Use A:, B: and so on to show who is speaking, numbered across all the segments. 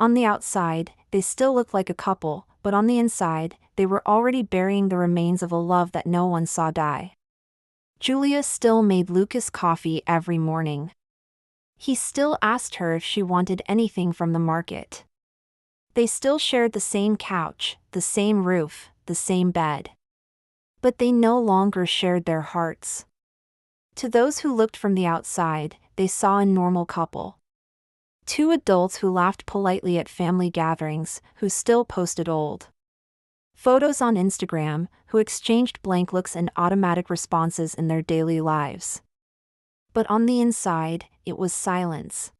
A: On the outside, they still looked like a couple, but on the inside, they were already burying the remains of a love that no one saw die. Julia still made Lucas coffee every morning. He still asked her if she wanted anything from the market. They still shared the same couch, the same roof, the same bed. But they no longer shared their hearts. To those who looked from the outside, they saw a normal couple. Two adults who laughed politely at family gatherings, who still posted old photos on Instagram, who exchanged blank looks and automatic responses in their daily lives. But on the inside, it was silence.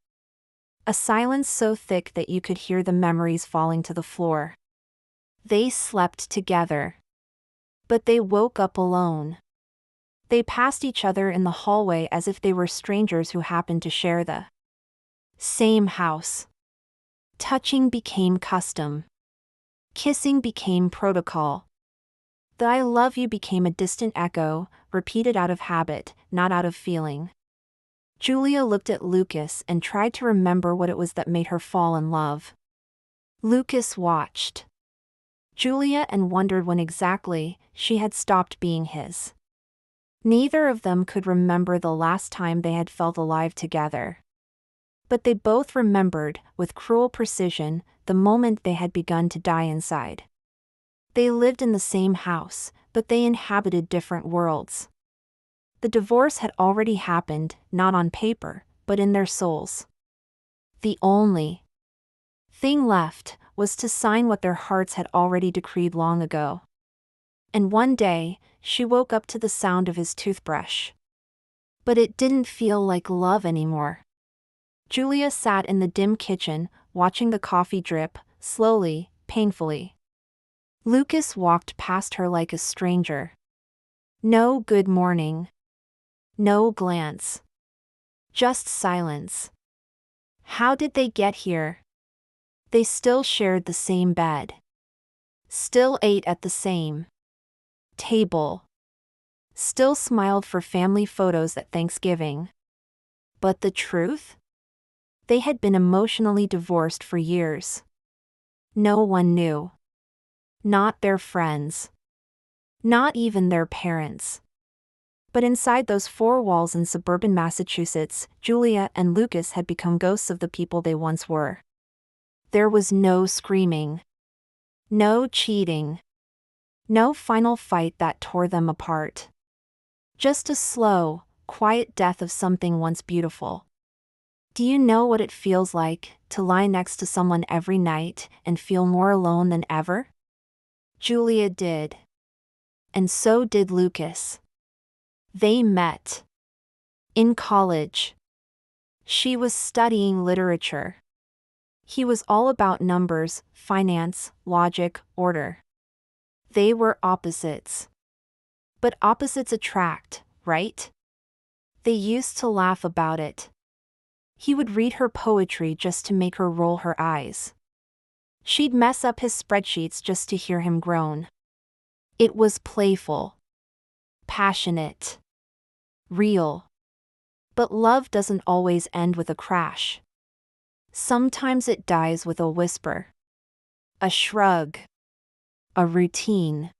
A: A silence so thick that you could hear the memories falling to the floor. They slept together. But they woke up alone. They passed each other in the hallway as if they were strangers who happened to share the same house. Touching became custom. Kissing became protocol. The I love you became a distant echo, repeated out of habit, not out of feeling. Julia looked at Lucas and tried to remember what it was that made her fall in love. Lucas watched Julia and wondered when exactly she had stopped being his. Neither of them could remember the last time they had felt alive together. But they both remembered, with cruel precision, the moment they had begun to die inside. They lived in the same house, but they inhabited different worlds. The divorce had already happened, not on paper, but in their souls. The only thing left was to sign what their hearts had already decreed long ago. And one day, she woke up to the sound of his toothbrush. But it didn't feel like love anymore. Julia sat in the dim kitchen, watching the coffee drip, slowly, painfully. Lucas walked past her like a stranger. No good morning. No glance. Just silence. How did they get here? They still shared the same bed. Still ate at the same table. Still smiled for family photos at Thanksgiving. But the truth? They had been emotionally divorced for years. No one knew. Not their friends. Not even their parents. But inside those four walls in suburban Massachusetts, Julia and Lucas had become ghosts of the people they once were. There was no screaming. No cheating. No final fight that tore them apart. Just a slow, quiet death of something once beautiful. Do you know what it feels like to lie next to someone every night and feel more alone than ever? Julia did. And so did Lucas. They met in college. She was studying literature. He was all about numbers, finance, logic, order. They were opposites. But opposites attract, right? They used to laugh about it. He would read her poetry just to make her roll her eyes. She'd mess up his spreadsheets just to hear him groan. It was playful. Passionate. Real. But love doesn't always end with a crash. Sometimes it dies with a whisper. A shrug. A routine.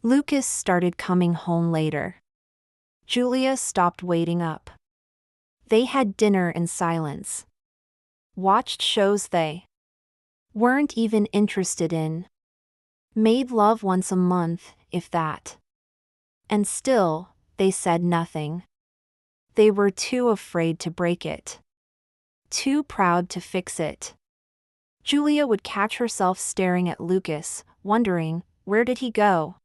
A: Lucas started coming home later. Julia stopped waiting up. They had dinner in silence. Watched shows they weren't even interested in. Made love once a month, if that. And still, they said nothing. They were too afraid to break it. Too proud to fix it. Julia would catch herself staring at Lucas, wondering, where did he go?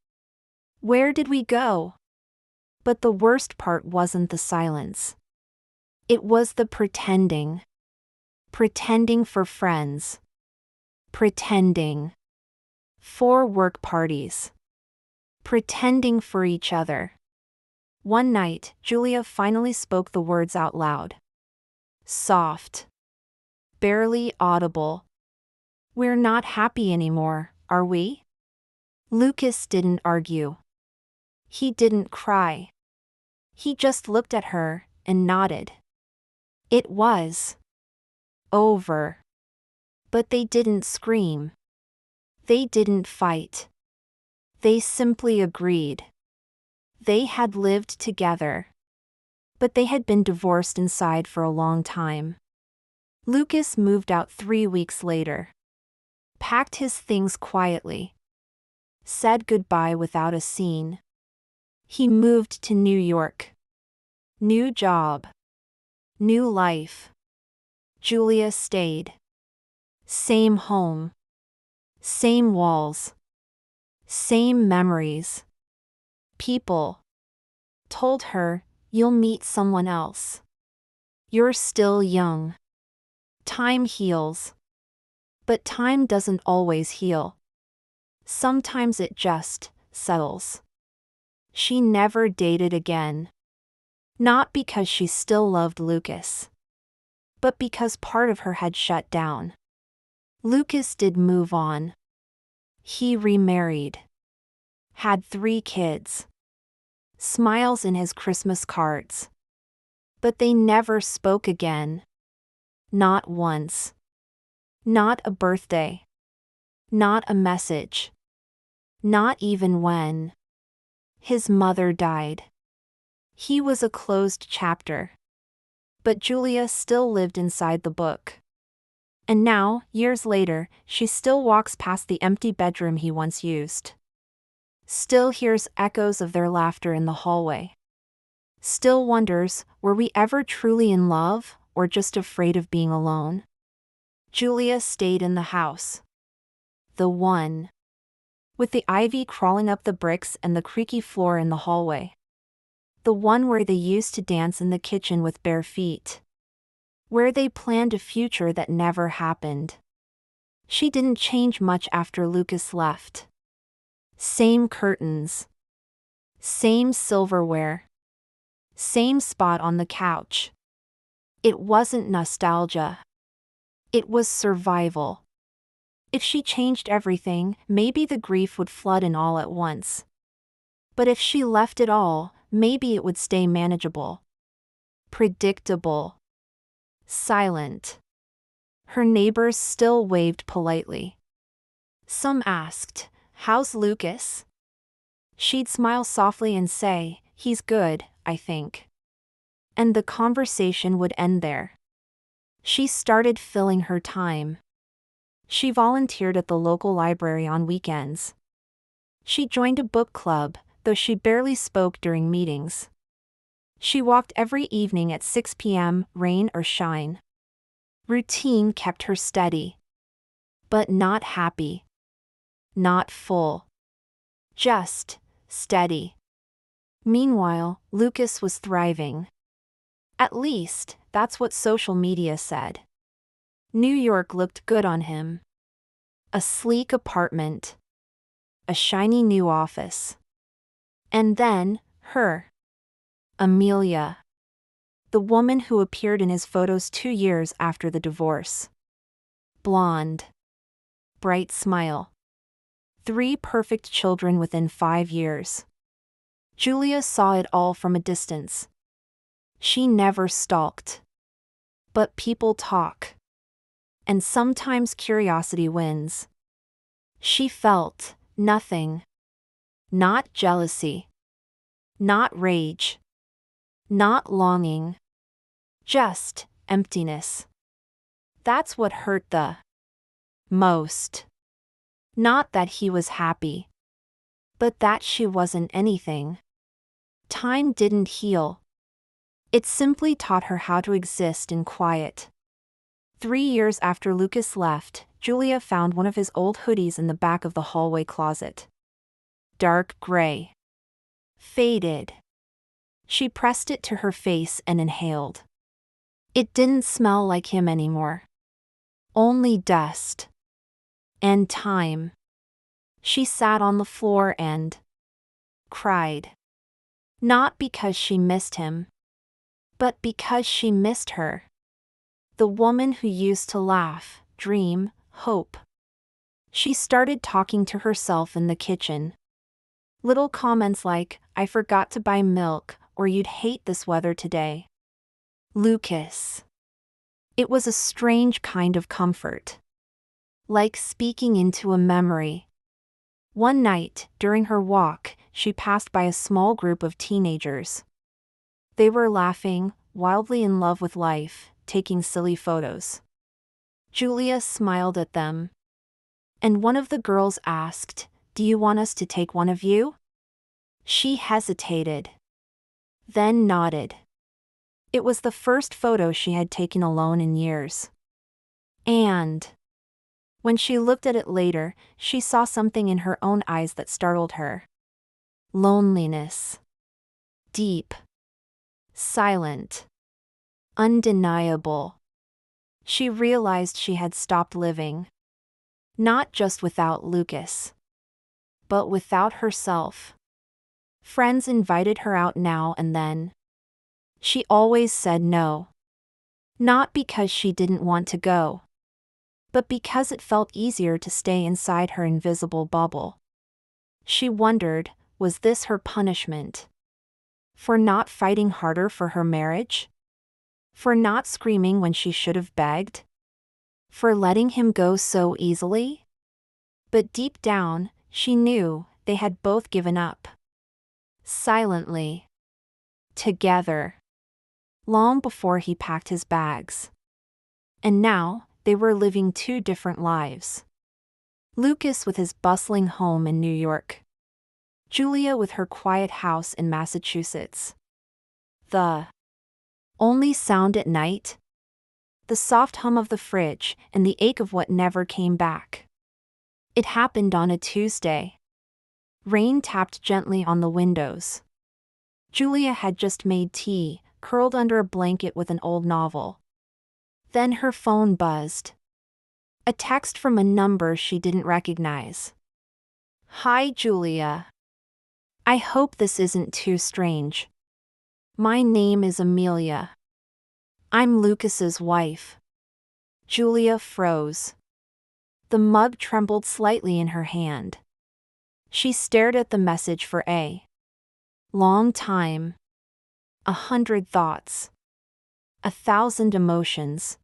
A: Where did we go? But the worst part wasn't the silence. It was the pretending. Pretending for friends. Pretending for work parties. Pretending for each other. One night, Julia finally spoke the words out loud. Soft. Barely audible. We're not happy anymore, are we? Lucas didn't argue. He didn't cry. He just looked at her and nodded. It was over. But they didn't scream. They didn't fight. They simply agreed. They had lived together. But they had been divorced inside for a long time. Lucas moved out 3 weeks later. Packed his things quietly. Said goodbye without a scene. He moved to New York. New job. New life. Julia stayed. Same home. Same walls. Same memories. People told her, "You'll meet someone else. You're still young. Time heals." But time doesn't always heal. Sometimes it just settles. She never dated again. Not because she still loved Lucas, but because part of her had shut down. Lucas did move on. He remarried. Had 3 kids. Smiles in his Christmas cards. But they never spoke again. Not once. Not a birthday. Not a message. Not even when his mother died. He was a closed chapter. But Julia still lived inside the book. And now, years later, she still walks past the empty bedroom he once used. Still hears echoes of their laughter in the hallway. Still wonders, were we ever truly in love, or just afraid of being alone? Julia stayed in the house. The one. With the ivy crawling up the bricks and the creaky floor in the hallway. The one where they used to dance in the kitchen with bare feet. Where they planned a future that never happened. She didn't change much after Lucas left. Same curtains. Same silverware. Same spot on the couch. It wasn't nostalgia. It was survival. If she changed everything, maybe the grief would flood in all at once. But if she left it all, maybe it would stay manageable. Predictable. Silent. Her neighbors still waved politely. Some asked, "How's Lucas?" She'd smile softly and say, "He's good, I think." And the conversation would end there. She started filling her time. She volunteered at the local library on weekends. She joined a book club, though she barely spoke during meetings. She walked every evening at 6 p.m., rain or shine. Routine kept her steady. But not happy. Not full. Just steady. Meanwhile, Lucas was thriving. At least, that's what social media said. New York looked good on him. A sleek apartment. A shiny new office. And then, her. Amelia. The woman who appeared in his photos 2 years after the divorce. Blonde. Bright smile. 3 perfect children within 5 years. Julia saw it all from a distance. She never stalked. But people talk. And sometimes curiosity wins. She felt nothing. Not jealousy. Not rage. Not longing. Just emptiness. That's what hurt the most. Not that he was happy. But that she wasn't anything. Time didn't heal. It simply taught her how to exist in quiet. 3 years after Lucas left, Julia found one of his old hoodies in the back of the hallway closet. Dark gray. Faded. She pressed it to her face and inhaled. It didn't smell like him anymore. Only dust. And time. She sat on the floor and cried. Not because she missed him, but because she missed her. The woman who used to laugh, dream, hope. She started talking to herself in the kitchen. Little comments like, "I forgot to buy milk," or "You'd hate this weather today." Lucas. It was a strange kind of comfort. like speaking into a memory. One night, during her walk, she passed by a small group of teenagers. They were laughing, wildly in love with life, taking silly photos. Julia smiled at them. And one of the girls asked, "Do you want us to take one of you?" She hesitated, then nodded. It was the first photo she had taken alone in years. And when she looked at it later, she saw something in her own eyes that startled her. Loneliness. Deep. Silent. Undeniable. She realized she had stopped living. Not just without Lucas, but without herself. Friends invited her out now and then. She always said no. Not because she didn't want to go, but because it felt easier to stay inside her invisible bubble. She wondered, was this her punishment? For not fighting harder for her marriage? For not screaming when she should have begged? For letting him go so easily? But deep down, she knew they had both given up. Silently. Together. Long before he packed his bags. And now, they were living two different lives. Lucas with his bustling home in New York. Julia with her quiet house in Massachusetts. The only sound at night? The soft hum of the fridge and the ache of what never came back. It happened on a Tuesday. Rain tapped gently on the windows. Julia had just made tea, curled under a blanket with an old novel. Then her phone buzzed. A text from a number she didn't recognize. "Hi, Julia. I hope this isn't too strange. My name is Amelia. I'm Lucas's wife." Julia froze. The mug trembled slightly in her hand. She stared at the message for a long time. 100 thoughts. 1,000 emotions.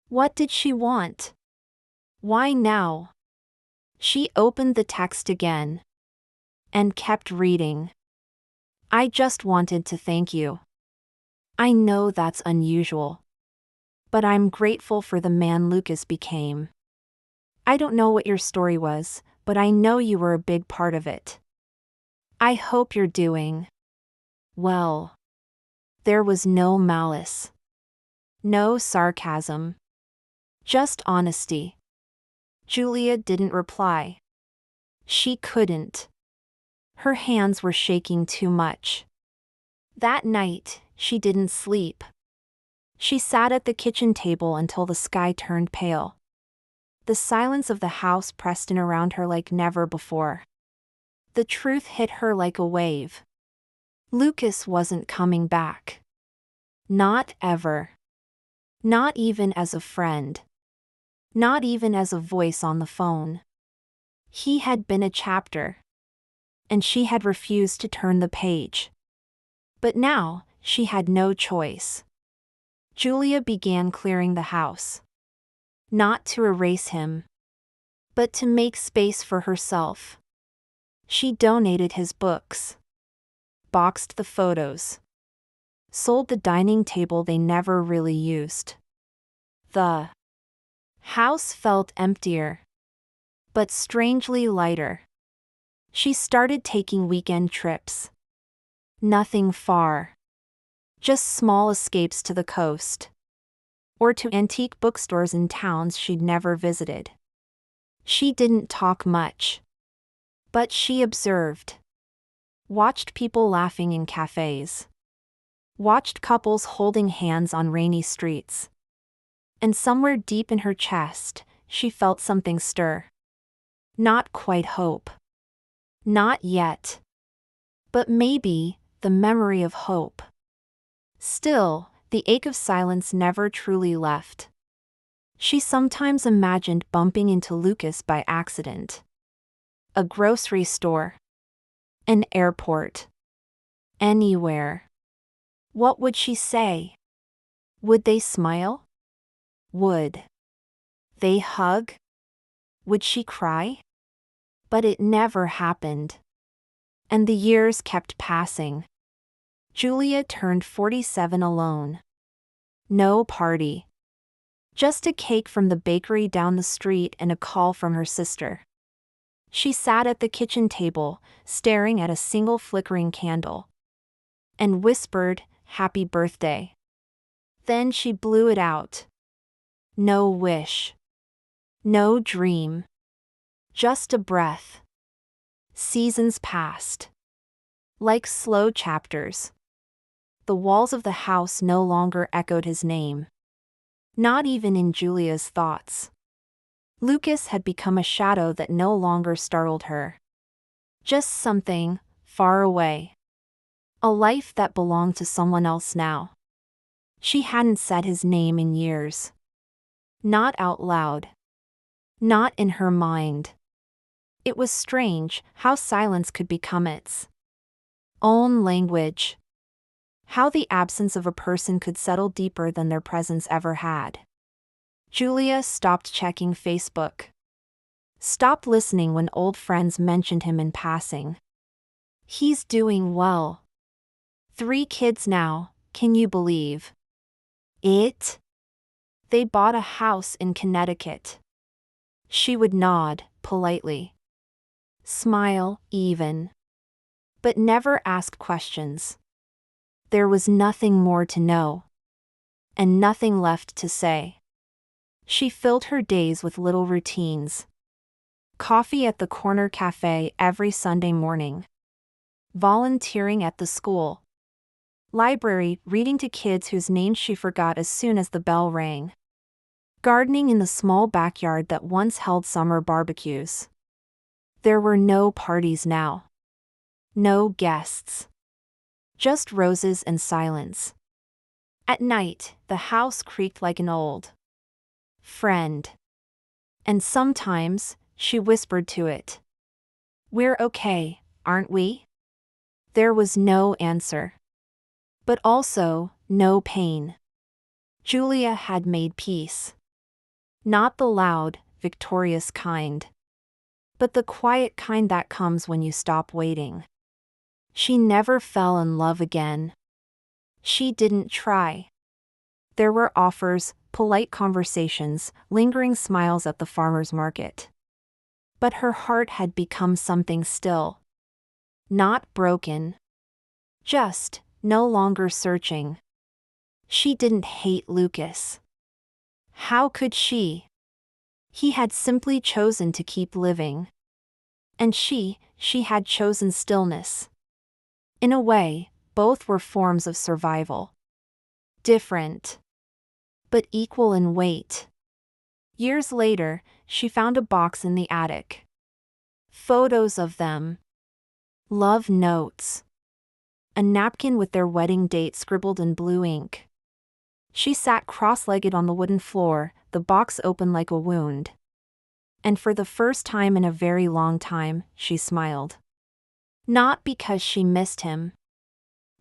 A: What did she want? Why now? She opened the text again. And kept reading. "I just wanted to thank you. I know that's unusual. But I'm grateful for the man Lucas became. I don't know what your story was, but I know you were a big part of it. I hope you're doing well." There was no malice. No sarcasm. Just honesty. Julia didn't reply. She couldn't. Her hands were shaking too much. That night, she didn't sleep. She sat at the kitchen table until the sky turned pale. The silence of the house pressed in around her like never before. The truth hit her like a wave. Lucas wasn't coming back. Not ever. Not even as a friend. Not even as a voice on the phone. He had been a chapter. And she had refused to turn the page. But now, she had no choice. Julia began clearing the house. Not to erase him, but to make space for herself. She donated his books. Boxed the photos. Sold the dining table they never really used. The house felt emptier, but strangely lighter. She started taking weekend trips. Nothing far. Just small escapes to the coast. Or to antique bookstores in towns she'd never visited. She didn't talk much. But she observed. Watched people laughing in cafes. Watched couples holding hands on rainy streets. And somewhere deep in her chest, she felt something stir. Not quite hope. Not yet. But maybe, the memory of hope. Still, the ache of silence never truly left. She sometimes imagined bumping into Lucas by accident. A grocery store. An airport. Anywhere. What would she say? Would they smile? Would they hug? Would she cry? But it never happened. And the years kept passing. Julia turned 47 alone. No party. Just a cake from the bakery down the street and a call from her sister. She sat at the kitchen table, staring at a single flickering candle, and whispered, "Happy birthday." Then she blew it out. No wish. No dream. Just a breath. Seasons passed. Like slow chapters. The walls of the house no longer echoed his name. Not even in Julia's thoughts. Lucas had become a shadow that no longer startled her. Just something far away. A life that belonged to someone else now. She hadn't said his name in years. Not out loud. Not in her mind. It was strange how silence could become its own language. How the absence of a person could settle deeper than their presence ever had. Julia stopped checking Facebook. Stopped listening when old friends mentioned him in passing. He's doing well. 3 kids now, can you believe it? They bought a house in Connecticut. She would nod, politely. Smile, even. But never ask questions. There was nothing more to know. And nothing left to say. She filled her days with little routines. Coffee at the corner cafe every Sunday morning. Volunteering at the school. Library, reading to kids whose names she forgot as soon as the bell rang. Gardening in the small backyard that once held summer barbecues. There were no parties now. No guests. Just roses and silence. At night, the house creaked like an old friend. And sometimes, she whispered to it. "We're okay, aren't we?" There was no answer. But also, no pain. Julia had made peace. Not the loud, victorious kind. But the quiet kind that comes when you stop waiting. She never fell in love again. She didn't try. There were offers, polite conversations, lingering smiles at the farmer's market. But her heart had become something still. Not broken. Just, no longer searching. She didn't hate Lucas. How could she? He had simply chosen to keep living. And she had chosen stillness. In a way, both were forms of survival. Different. But equal in weight. Years later, she found a box in the attic. Photos of them. Love notes. A napkin with their wedding date scribbled in blue ink. She sat cross-legged on the wooden floor, the box open like a wound. And for the first time in a very long time, she smiled. Not because she missed him.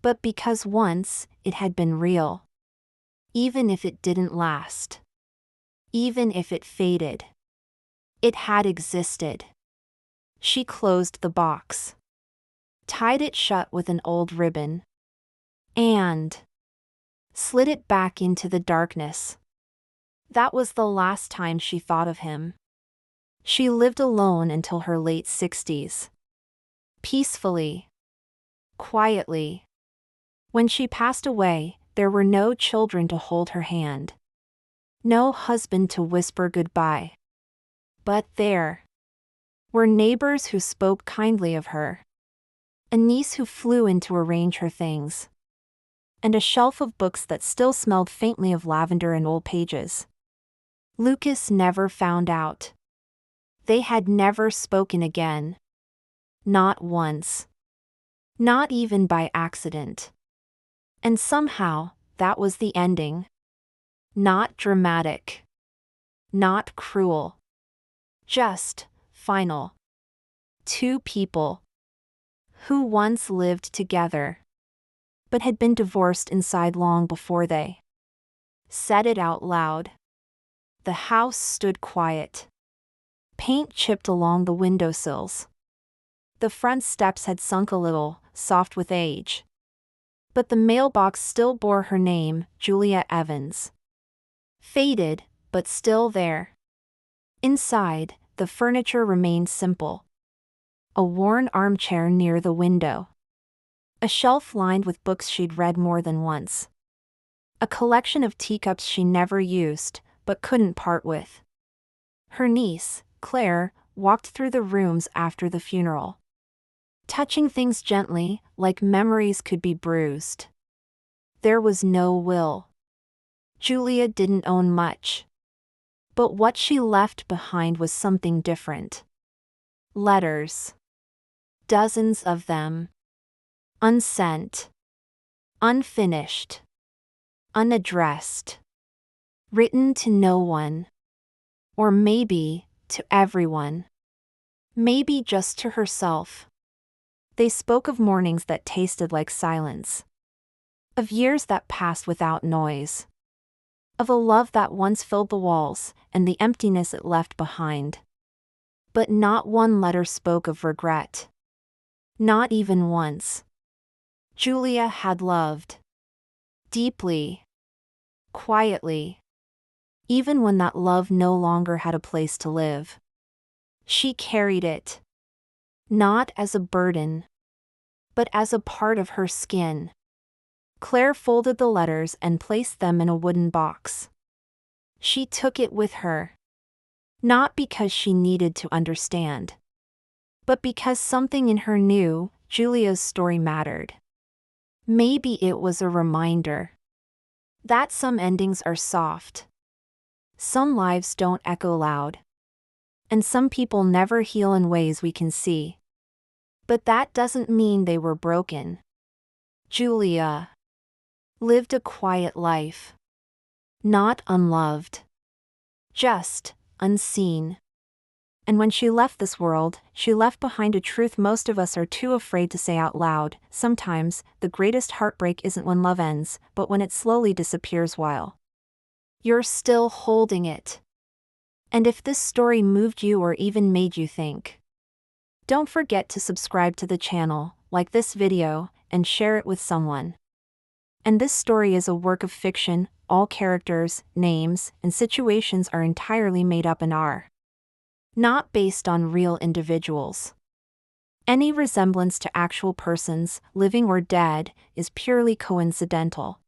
A: But because once, it had been real. Even if it didn't last. Even if it faded. It had existed. She closed the box. Tied it shut with an old ribbon. And slid it back into the darkness. That was the last time she thought of him. She lived alone until her late 60s. Peacefully. Quietly. When she passed away, there were no children to hold her hand. No husband to whisper goodbye. But there were neighbors who spoke kindly of her. A niece who flew in to arrange her things. And a shelf of books that still smelled faintly of lavender and old pages. Lucas never found out. They had never spoken again. Not once. Not even by accident. And somehow, that was the ending. Not dramatic. Not cruel. Just final. 2 people. Who once lived together. But had been divorced inside long before they said it out loud. The house stood quiet. Paint chipped along the windowsills. The front steps had sunk a little, soft with age. But the mailbox still bore her name, Julia Evans. Faded, but still there. Inside, the furniture remained simple. A worn armchair near the window. A shelf lined with books she'd read more than once. A collection of teacups she never used, but couldn't part with. Her niece, Claire, walked through the rooms after the funeral, touching things gently, like memories could be bruised. There was no will. Julia didn't own much. But what she left behind was something different. Letters. Dozens of them. Unsent. Unfinished. Unaddressed. Written to no one. Or maybe, to everyone. Maybe just to herself. They spoke of mornings that tasted like silence. Of years that passed without noise. Of a love that once filled the walls, and the emptiness it left behind. But not one letter spoke of regret. Not even once. Julia had loved. Deeply. Quietly. Even when that love no longer had a place to live. She carried it. Not as a burden. But as a part of her skin. Claire folded the letters and placed them in a wooden box. She took it with her. Not because she needed to understand. But because something in her knew Julia's story mattered. Maybe it was a reminder that some endings are soft. Some lives don't echo loud. And some people never heal in ways we can see. But that doesn't mean they were broken. Julia lived a quiet life. Not unloved. Just unseen. And when she left this world, she left behind a truth most of us are too afraid to say out loud. Sometimes, the greatest heartbreak isn't when love ends, but when it slowly disappears while you're still holding it. And if this story moved you or even made you think, don't forget to subscribe to the channel, like this video, and share it with someone. And this story is a work of fiction. All characters, names, and situations are entirely made up and are not based on real individuals. Any resemblance to actual persons, living or dead, is purely coincidental.